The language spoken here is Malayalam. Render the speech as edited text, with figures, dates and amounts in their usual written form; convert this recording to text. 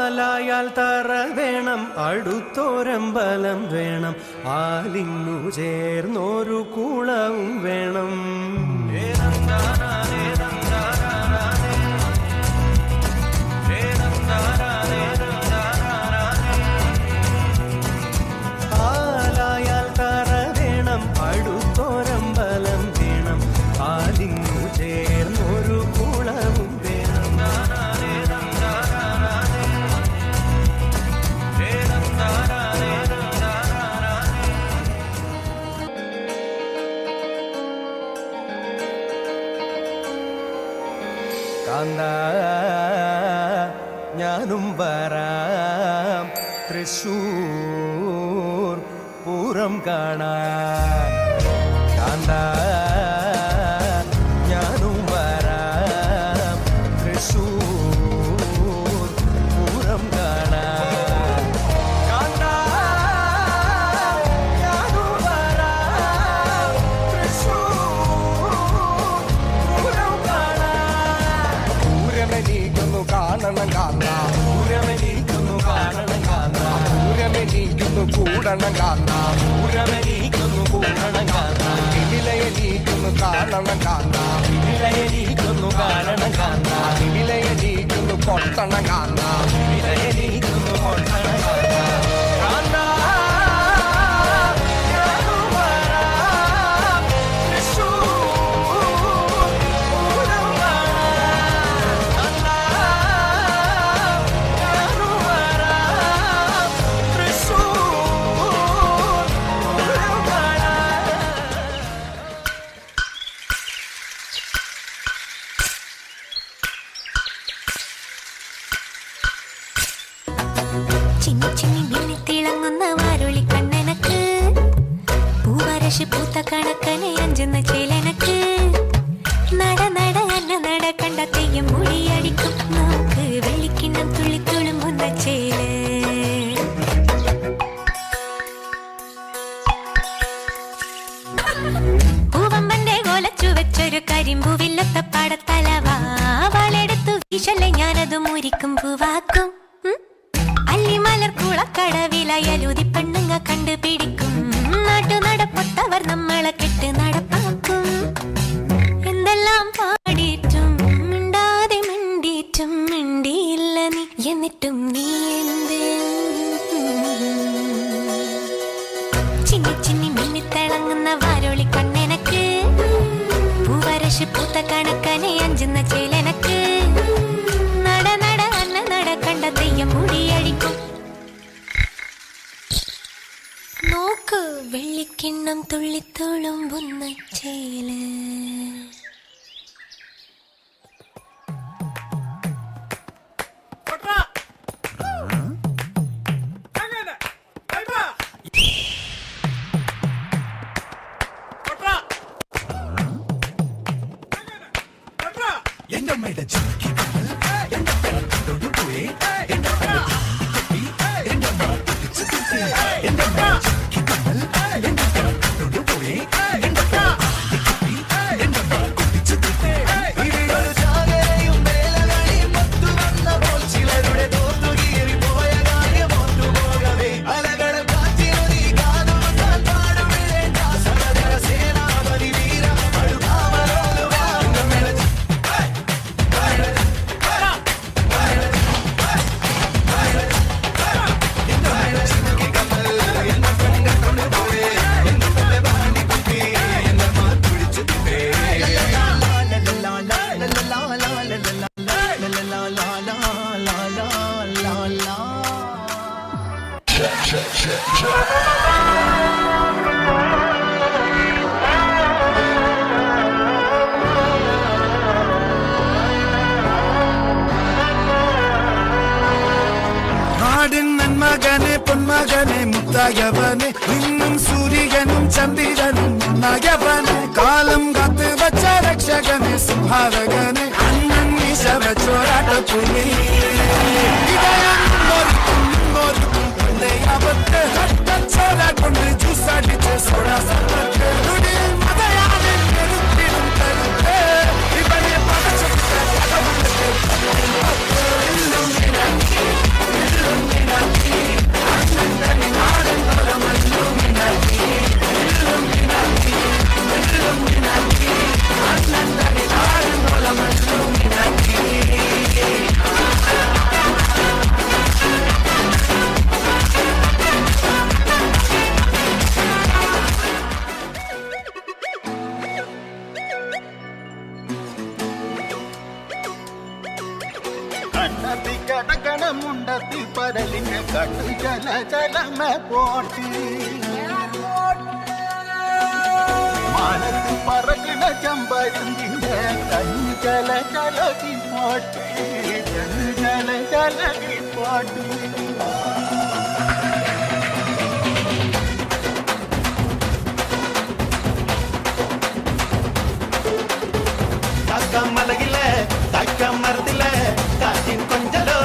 ആലായാൽ തറ വേണം, അടുത്തോരമ്പലം വേണം, ആലിന്നു ചേർന്നൊരു കുളവും വേണം. ആലായാൽ തറ വേണം, അടുത്തോരമ്പലം വേണം, ആലിന്നു ചേർന്നൊരു കുളവും വേണം. കാന്ത ഞാനും വരാം തൃശൂർ പൂരം കാണാൻ. കാന്ത ഞാനും വരാം തൃശൂർ പൂരം കാണാൻ. കാന്ത ഞാനും വരാം തൃശൂർ പൂരം കാണാൻ. പൂരമെനീക്കുന്നു കാണണം കാന്ത, പൂരമെനീക്കുന്നു കാണണം കാന്ത, പൂരമെനീക്കുന്നു കൂടണം കാന്ത, പൂരമെനീക്കുന്നു കൂടണം കാന്ത, വിലയെനീക്കുന്നു കാണണം കാന്ത, വിലയെനീക്കുന്നു കാണണം കാന്ത, വിലയെനീക്കുന്നു കൊട്ടണം കാന്ത, വിലയെനീക്കുന്നു കൊട്ടണം കാന്ത. കാന്ത ഞാനും വരാം തൃശൂർ പൂരം കാണാൻ. കാന്ത ഞാനും വരാം തൃശൂർ പൂരം കാണാൻ. ചിന്നി ചിന്നി മിന്നി തിളങ്ങുന്ന വാരുളി കണ്ണനക്ക്, പൂവരശ് പൂത്ത കണക്കനെ അഞ്ചുന്ന ചേലനക്ക്, നട നട അന്ന നട കണ്ട തെയ്യം മുടിയടിക്കും നമുക്ക് വെള്ളിക്കിണ്ണം തുള്ളിത്തുളുമ്പുന്ന ചേല്. പൂവമ്പന്റെ കോലച്ചു വെച്ചൊരു കരിമ്പൂവില്ലത്ത പടത്തലവാ, വളെടുത്തു വീശല്ലേ ഞാനത് മുരിക്കും പൂവാക്കും. അല്ലിമലർ കുളക്കടവിലയലുതി പെണ്ണുങ്ങ കണ്ടുപിടിക്കും, നാട്ടു നടപ്പൊത്തവർ നമ്മളെ കെട്ട് നടപ്പാക്കും. എന്തെല്ലാം പാടിയിട്ടും മിണ്ടാതെ മിണ്ടിയിട്ടും മിണ്ടിയില്ല നീ, എന്നിട്ടും നീ എന്ത്? ചിന്നി ചിന്നി മിന്നിത്തിളങ്ങുന്ന വാരോളി കണ്ണെനക്ക്, പൂവരശ് പൂത്ത കണക്കനെ അഞ്ചുന്ന ചേലനക്ക്, നട നട അന്ന നട കണ്ട തെയ്യം മുടിയടിക്കും. നോക്ക് വെള്ളിക്കിണ്ണം തുള്ളിത്തുളുമ്പുന്ന ചേല്. എന്റെ അമ്മയുടെ ചുമക്കി എന്റെ പെണ്ണോട് പോയി എന്റെ എന്റെ അമ്മ എന്റെ അമ്മ ചുമക്കി എന്റെ പെണ്ണോട് പോയി എന്റെ എന്റെ അമ്മ കുട്ടിച്ചു ഇവരൊരു ചാകരയും വേലകളിയും ഒത്തു വന്നപ്പോൾ ചിലരുടെ തോന്നുകീറി പോയ കാര്യം ഒത്തുപോകവേ അലകടൽ കാറ്റിനൊരി കാതുകൊണ്ടാൽ പാടുവിടേണ്ട സഹചര സേനാപതി വീര അടുഭാവനോടുവാ. മകനെ പൊന്മകനെ മുത്തായവനെ ഇന്നും സൂര്യനും ചന്ദ്രനും നയവനെ കാലം കാത്ത് വച്ച രക്ഷകനെ സംഹാരകനെ അണ്ണൻ ചോരാട്ട പുലി ചോര കൊണ്ട് ജ്യൂസടിച്ച് സോഡ മതയാതെ ഇവനെ പടച്ചു முண்டத்தில் பரலின கட்டு ஜல ஜலம போட்டு மானத்து பறக்கின சம்பருந்தின கண்ணு ஜல ஜலகி போட்டு கண்ணு ஜல ஜலகி போட்டு மலையில தக்க மரத்தில காற்றின் கொஞ்சலோ